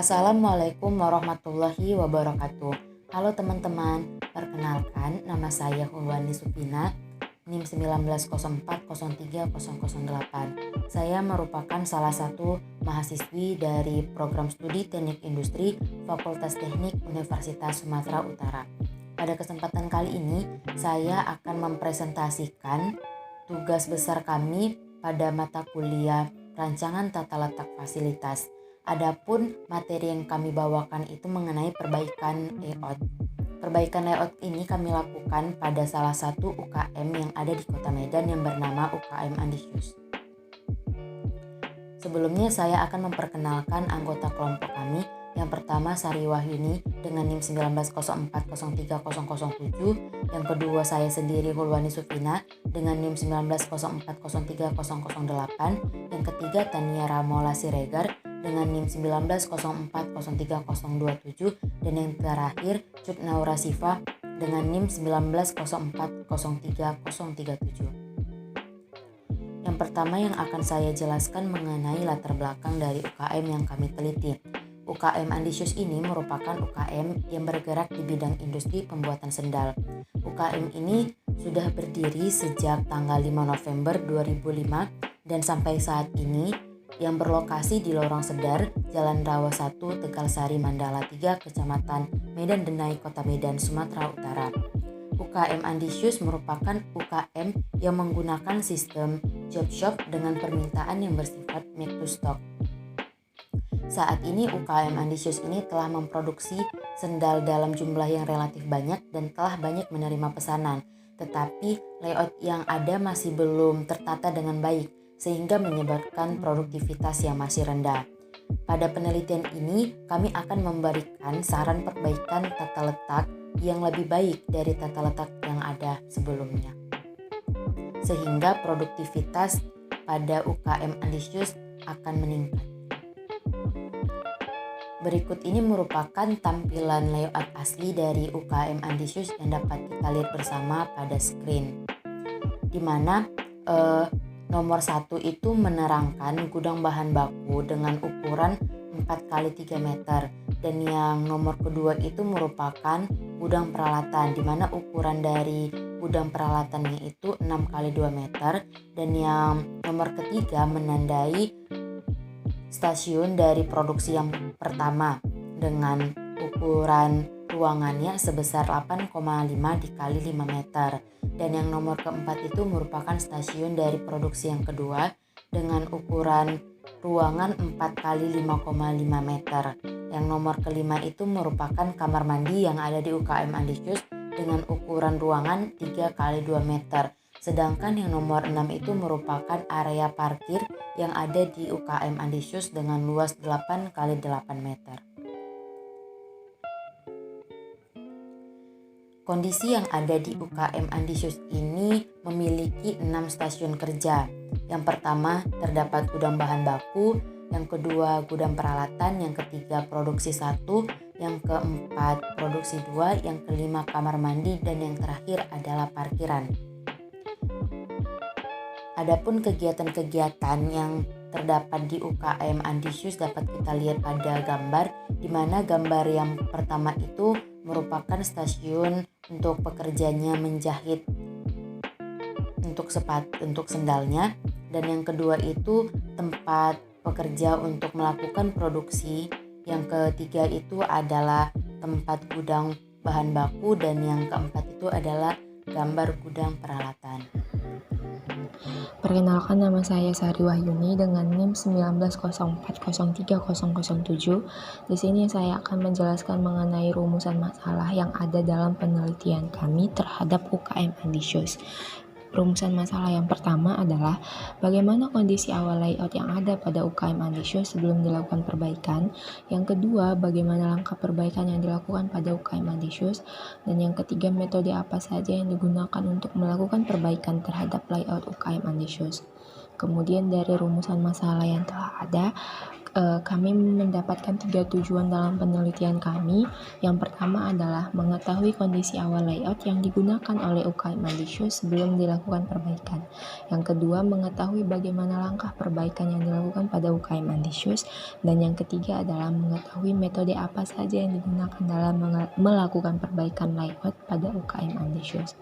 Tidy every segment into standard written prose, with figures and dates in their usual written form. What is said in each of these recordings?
Assalamualaikum warahmatullahi wabarakatuh. Halo teman-teman, perkenalkan nama saya Hulwani Supina, NIM 1904030008. Saya merupakan salah satu mahasiswi dari program studi Teknik Industri Fakultas Teknik Universitas Sumatera Utara. Pada kesempatan kali ini, saya akan mempresentasikan tugas besar kami pada mata kuliah Rancangan Tata Letak Fasilitas. Adapun materi yang kami bawakan itu mengenai perbaikan layout. Perbaikan layout ini kami lakukan pada salah satu UKM yang ada di Kota Medan yang bernama UKM Andisius. Sebelumnya saya akan memperkenalkan anggota kelompok kami. Yang pertama Sari Wahyuni dengan NIM 1904030007. Yang kedua saya sendiri Hulwani Supina dengan NIM 1904030008. Yang ketiga Tania Ramola Siregar dengan NIM 1904030027. Dan yang terakhir Cut Naura Sifa dengan NIM 1904030037. Yang pertama yang akan saya jelaskan mengenai latar belakang dari UKM yang kami teliti. UKM Andisius ini merupakan UKM yang bergerak di bidang industri pembuatan sendal. UKM ini sudah berdiri sejak tanggal 5 November 2005 dan sampai saat ini yang berlokasi di Lorong Sedar, Jalan Rawa 1, Tegalsari, Mandala 3, Kecamatan Medan Denai, Kota Medan, Sumatera Utara. UKM Andisius merupakan UKM yang menggunakan sistem job shop dengan permintaan yang bersifat make to stock. Saat ini UKM Andisius ini telah memproduksi sendal dalam jumlah yang relatif banyak dan telah banyak menerima pesanan. Tetapi layout yang ada masih belum tertata dengan baik sehingga menyebabkan produktivitas yang masih rendah. Pada penelitian ini kami akan memberikan saran perbaikan tata letak yang lebih baik dari tata letak yang ada sebelumnya. Sehingga produktivitas pada UKM Andisius akan meningkat. Berikut ini merupakan tampilan layout asli dari UKM Andisius yang dapat kita lihat bersama pada screen. Di mana nomor 1 itu menerangkan gudang bahan baku dengan ukuran 4x3 meter. Dan yang nomor kedua itu merupakan gudang peralatan di mana ukuran dari gudang peralatannya itu 6x2 meter. Dan yang nomor ketiga menandai stasiun dari produksi yang pertama dengan ukuran ruangannya sebesar 8,5 dikali 5 meter. Dan yang nomor keempat itu merupakan stasiun dari produksi yang kedua dengan ukuran ruangan 4 kali 5,5 meter. Yang nomor kelima itu merupakan kamar mandi yang ada di UKM Andisius dengan ukuran ruangan 3 kali 2 meter. Sedangkan yang nomor 6 itu merupakan area parkir yang ada di UKM Andisius dengan luas 8 kali 8 meter. Kondisi yang ada di UKM Andisius ini memiliki 6 stasiun kerja. Yang pertama terdapat gudang bahan baku, yang kedua gudang peralatan, yang ketiga produksi 1, yang keempat produksi 2, yang kelima kamar mandi, dan yang terakhir adalah parkiran. Adapun kegiatan-kegiatan yang terdapat di UKM Andisius dapat kita lihat pada gambar, di mana gambar yang pertama itu merupakan stasiun untuk pekerjanya menjahit untuk sendalnya, dan yang kedua itu tempat pekerja untuk melakukan produksi, yang ketiga itu adalah tempat gudang bahan baku, dan yang keempat itu adalah gambar gudang peralatan. Perkenalkan, nama saya Sari Wahyuni dengan NIM 1904030007. Di sini saya akan menjelaskan mengenai rumusan masalah yang ada dalam penelitian kami terhadap UKM Andisius. Rumusan masalah yang pertama adalah bagaimana kondisi awal layout yang ada pada UKM Andisius sebelum dilakukan perbaikan. Yang kedua, bagaimana langkah perbaikan yang dilakukan pada UKM Andisius. Dan yang ketiga, metode apa saja yang digunakan untuk melakukan perbaikan terhadap layout UKM Andisius. Kemudian dari rumusan masalah yang telah ada, kami mendapatkan 3 tujuan dalam penelitian kami. Yang pertama adalah mengetahui kondisi awal layout yang digunakan oleh UKM Ambisius sebelum dilakukan perbaikan. Yang kedua, mengetahui bagaimana langkah perbaikan yang dilakukan pada UKM Ambisius. Dan yang ketiga adalah mengetahui metode apa saja yang digunakan dalam melakukan perbaikan layout pada UKM Ambisius.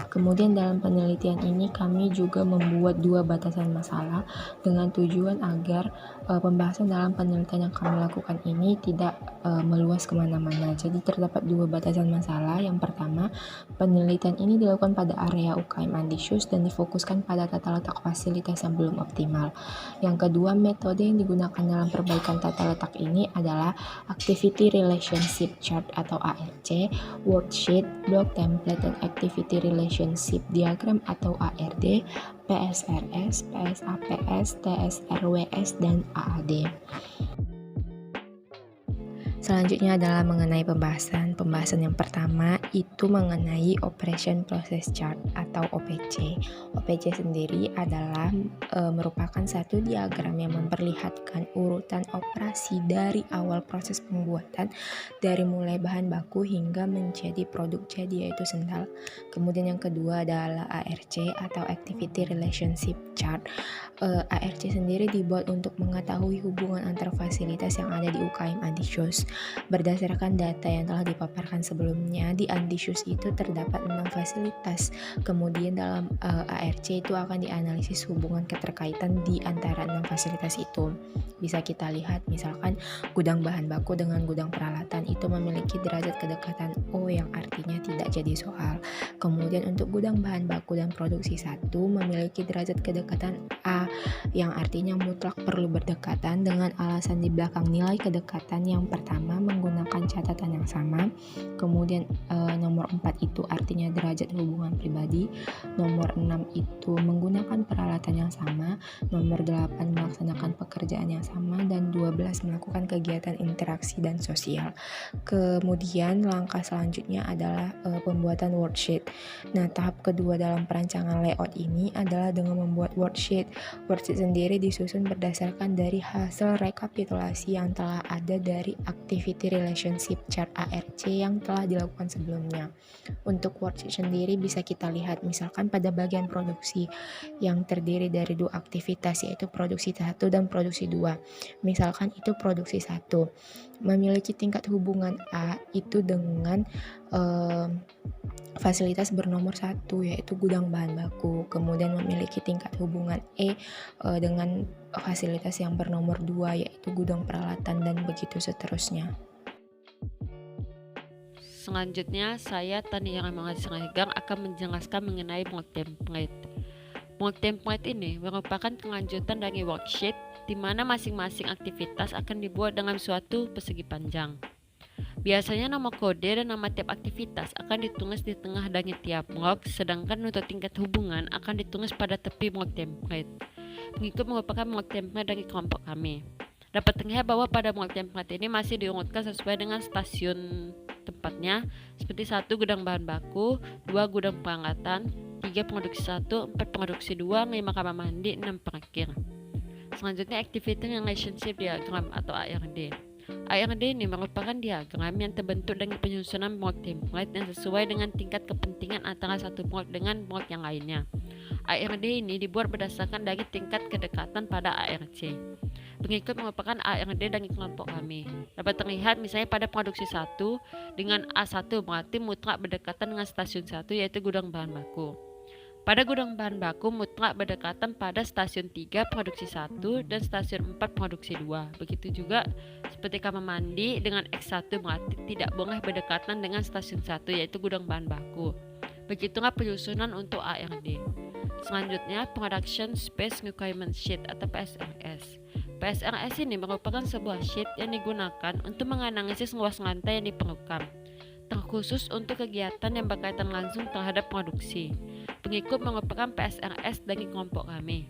Kemudian dalam penelitian ini kami juga membuat 2 batasan masalah dengan tujuan agar pembahasan dalam penelitian yang kami lakukan ini tidak meluas kemana-mana. Jadi terdapat 2 batasan masalah. Yang pertama, penelitian ini dilakukan pada area UKM Ambisius dan difokuskan pada tata letak fasilitas yang belum optimal. Yang kedua, metode yang digunakan dalam perbaikan tata letak ini adalah Activity Relationship Chart atau ARC, Worksheet, Block Template, dan Activity Relationship Diagram atau ARD, PSRS, PSAPS, TSRWS, dan AAD. Selanjutnya adalah mengenai pembahasan. Pembahasan yang pertama itu mengenai Operation Process Chart atau OPC. OPC sendiri adalah merupakan satu diagram yang memperlihatkan urutan operasi dari awal proses pembuatan dari mulai bahan baku hingga menjadi produk jadi yaitu sendal. Kemudian yang kedua adalah ARC atau Activity Relationship Chart. ARC sendiri dibuat untuk mengetahui hubungan antar fasilitas yang ada di UKM Ambisius. Berdasarkan data yang telah dipaparkan sebelumnya, di Ambisius itu terdapat 6 fasilitas. Kemudian dalam ARC itu akan dianalisis hubungan keterkaitan di antara 6 fasilitas itu. Bisa kita lihat misalkan gudang bahan baku dengan gudang peralatan itu memiliki derajat kedekatan O yang artinya tidak jadi soal. Kemudian untuk gudang bahan baku dan produksi 1 memiliki derajat kedekatan A yang artinya mutlak perlu berdekatan dengan alasan di belakang nilai kedekatan yang pertama menggunakan catatan yang sama. Kemudian nomor 4 itu artinya derajat hubungan pribadi. Nomor 6 itu menggunakan peralatan yang sama. Nomor 8 melaksanakan pekerjaan yang sama, dan 12 melakukan kegiatan interaksi dan sosial. Kemudian langkah selanjutnya adalah pembuatan worksheet. Nah, tahap kedua dalam perancangan layout ini adalah dengan membuat worksheet. Worksheet sendiri disusun berdasarkan dari hasil rekapitulasi yang telah ada dari Activity Relationship Chart ARC yang telah dilakukan sebelumnya. Untuk worksheet sendiri bisa kita lihat misalkan pada bagian produksi yang terdiri dari 2 aktivitas yaitu produksi 1 dan produksi 2. Misalkan itu produksi 1 memiliki tingkat hubungan A itu dengan fasilitas bernomor 1 yaitu gudang bahan baku. Kemudian memiliki tingkat hubungan E dengan fasilitas yang bernomor 2 yaitu gudang peralatan, dan begitu seterusnya. Selanjutnya, saya Tani yang Siregar akan menjelaskan mengenai block template. Block template ini merupakan kelanjutan dari worksheet di mana masing-masing aktivitas akan dibuat dengan suatu persegi panjang. Biasanya nama kode dan nama tiap aktivitas akan ditulis di tengah dari tiap blok, sedangkan untuk tingkat hubungan akan ditulis pada tepi block template. Berikut merupakan block template dari kelompok kami. Dapat terlihat bahwa pada block template ini masih diurutkan sesuai dengan stasiun tempatnya, seperti 1 gudang bahan baku, 2 gudang peralatan, 3 produksi 1, 4 produksi 2, 5 kamar mandi, 6 parkir. Selanjutnya Activity Relationship Diagram atau ARD. ARD ini merupakan diagram yang terbentuk dari penyusunan blok template yang sesuai dengan tingkat kepentingan antara satu blok dengan blok yang lainnya. ARD ini dibuat berdasarkan dari tingkat kedekatan pada ARC. Berikut merupakan ARD dari kelompok kami. Dapat terlihat misalnya pada produksi 1 dengan A1 berarti mutlak berdekatan dengan stasiun 1 yaitu gudang bahan baku. Pada gudang bahan baku mutlak berdekatan pada stasiun 3 produksi 1 dan stasiun 4 produksi 2. Begitu juga seperti kamar mandi dengan X1 berarti tidak boleh berdekatan dengan stasiun 1 yaitu gudang bahan baku. Begitulah penyusunan untuk ARD. Selanjutnya Production Space Requirement Sheet atau PSRS. PSRS ini merupakan sebuah sheet yang digunakan untuk menganalisis luas lantai yang diperlukan, terkhusus untuk kegiatan yang berkaitan langsung terhadap produksi. Berikut merupakan PSRS dari kelompok kami.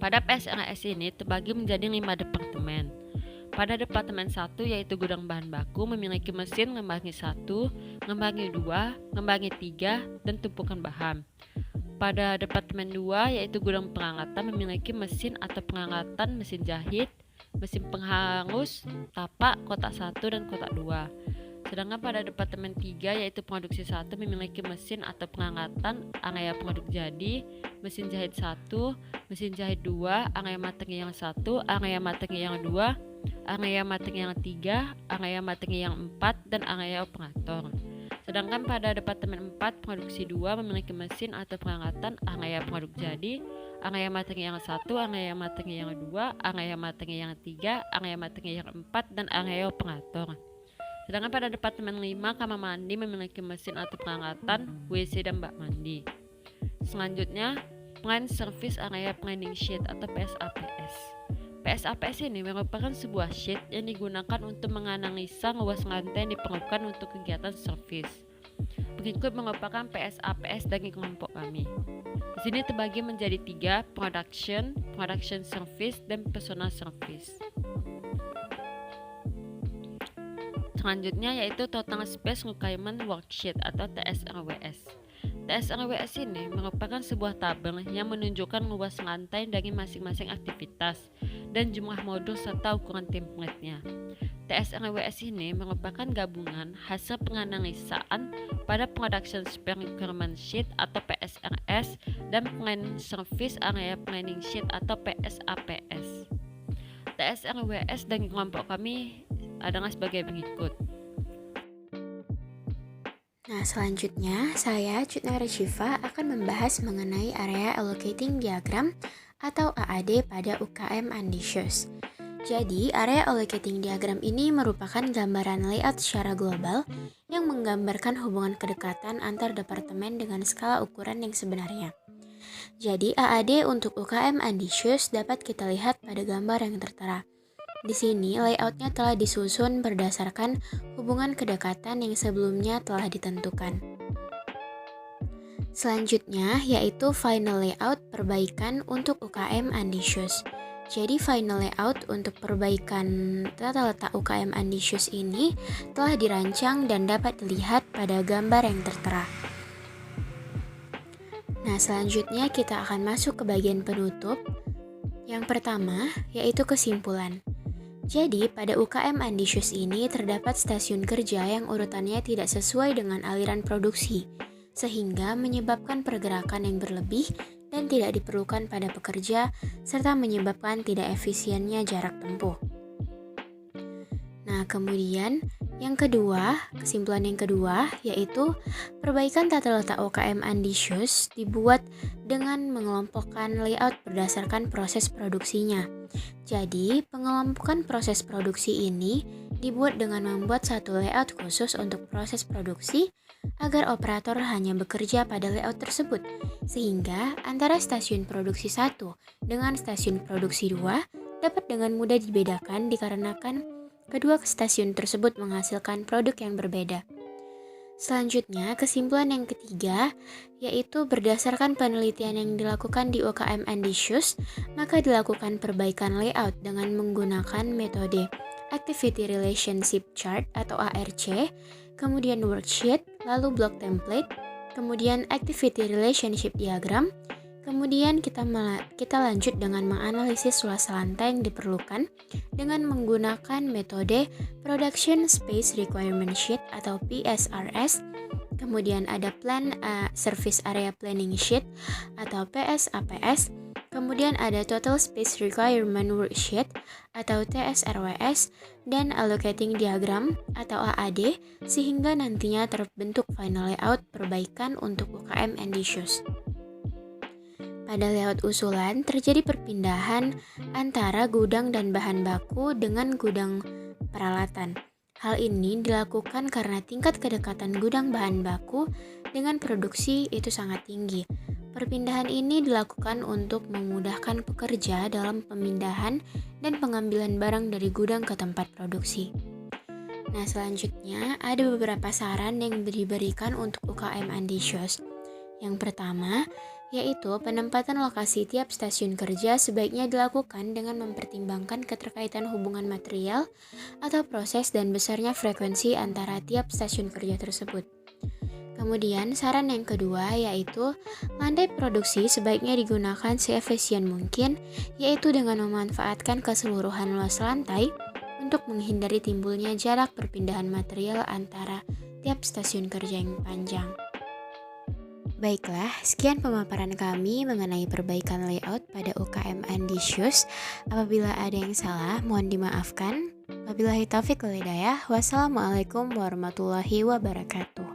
Pada PSRS ini terbagi menjadi 5 departemen. Pada departemen 1 yaitu gudang bahan baku memiliki mesin lembaga 1, lembaga 2, lembaga 3, dan tumpukan bahan. Pada departemen 2 yaitu gudang peralatan memiliki mesin atau peralatan mesin jahit, mesin penghangus, tapak, kotak 1 dan kotak 2. Sedangkan pada Departemen 3 yaitu Produksi 1 memiliki mesin atau pengangkatan, area produk jadi, mesin jahit 1, mesin jahit 2, area mateng yang 1, area mateng yang 2, area mateng yang 3, area mateng yang 4, dan area operator. Sedangkan pada Departemen 4 Produksi 2 memiliki mesin atau perangkatan, area produk jadi, area mateng yang 1, area mateng yang 2, area mateng yang 3, area mateng yang 4, dan area operator. Sedangkan pada Departemen 5 kamar mandi memiliki mesin atau perangkatan, WC dan bak mandi. Selanjutnya, Plant Service Area Planning Sheet atau PSAPS. PSAPS ini merupakan sebuah sheet yang digunakan untuk menganalisa luas lantai yang diperlukan untuk kegiatan service. Berikut merupakan PSAPS dari kelompok kami. Di sini terbagi menjadi 3, production service, dan personal service. Selanjutnya yaitu Total Space Requirement Worksheet atau TSRWS. TSRWS ini merupakan sebuah tabel yang menunjukkan luas lantai dari masing-masing aktivitas dan jumlah modul serta ukuran template-nya. TSRWS ini merupakan gabungan hasil penganalisaan pada Production Space Requirement Sheet atau PSRS dan Plan Service Area Planning Sheet atau PSAPS. TSRWS dari kelompok kami adalah sebagai berikut. Nah, selanjutnya saya Cutnara Syifa akan membahas mengenai Area Allocating Diagram atau AAD pada UKM Ambitious. Jadi, Area Allocating Diagram ini merupakan gambaran layout secara global yang menggambarkan hubungan kedekatan antar departemen dengan skala ukuran yang sebenarnya. Jadi, AAD untuk UKM Ambitious dapat kita lihat pada gambar yang tertera. Di sini, layoutnya telah disusun berdasarkan hubungan kedekatan yang sebelumnya telah ditentukan. Selanjutnya, yaitu Final Layout Perbaikan untuk UKM Ambitious. Jadi, Final Layout untuk perbaikan tata letak UKM Ambitious ini telah dirancang dan dapat dilihat pada gambar yang tertera. Nah, selanjutnya kita akan masuk ke bagian penutup. Yang pertama, yaitu kesimpulan. Jadi, pada UKM Ambitious ini terdapat stasiun kerja yang urutannya tidak sesuai dengan aliran produksi, sehingga menyebabkan pergerakan yang berlebih dan tidak diperlukan pada pekerja, serta menyebabkan tidak efisiennya jarak tempuh. Nah, kemudian yang kedua, kesimpulan yang kedua yaitu perbaikan tata letak UKM Ambitious dibuat dengan mengelompokkan layout berdasarkan proses produksinya. Jadi, pengelompokan proses produksi ini dibuat dengan membuat satu layout khusus untuk proses produksi agar operator hanya bekerja pada layout tersebut, sehingga antara stasiun produksi 1 dengan stasiun produksi 2 dapat dengan mudah dibedakan dikarenakan kedua stasiun tersebut menghasilkan produk yang berbeda. Selanjutnya, kesimpulan yang ketiga, yaitu berdasarkan penelitian yang dilakukan di UKM Ambitious, maka dilakukan perbaikan layout dengan menggunakan metode Activity Relationship Chart atau ARC, kemudian worksheet, lalu block template, kemudian Activity Relationship Diagram, kemudian kita lanjut dengan menganalisis luas lantai yang diperlukan dengan menggunakan metode Production Space Requirement Sheet atau PSRS, kemudian ada Plan Service Area Planning Sheet atau PSAPS, kemudian ada Total Space Requirement Worksheet atau TSRWS, dan Allocating Diagram atau AAD, sehingga nantinya terbentuk final layout perbaikan untuk UKM Ambitious. Pada layout usulan, terjadi perpindahan antara gudang dan bahan baku dengan gudang peralatan. Hal ini dilakukan karena tingkat kedekatan gudang bahan baku dengan produksi itu sangat tinggi. Perpindahan ini dilakukan untuk memudahkan pekerja dalam pemindahan dan pengambilan barang dari gudang ke tempat produksi. Nah, selanjutnya ada beberapa saran yang diberikan untuk UKM Ambitious. Yang pertama, yaitu penempatan lokasi tiap stasiun kerja sebaiknya dilakukan dengan mempertimbangkan keterkaitan hubungan material atau proses dan besarnya frekuensi antara tiap stasiun kerja tersebut. Kemudian saran yang kedua yaitu landai produksi sebaiknya digunakan seefisien mungkin, yaitu dengan memanfaatkan keseluruhan luas lantai untuk menghindari timbulnya jarak perpindahan material antara tiap stasiun kerja yang panjang. Baiklah, sekian pemaparan kami mengenai perbaikan layout pada UKM Andisius. Apabila ada yang salah, mohon dimaafkan. Wabillahi taufiq wal hidayah. Wassalamualaikum warahmatullahi wabarakatuh.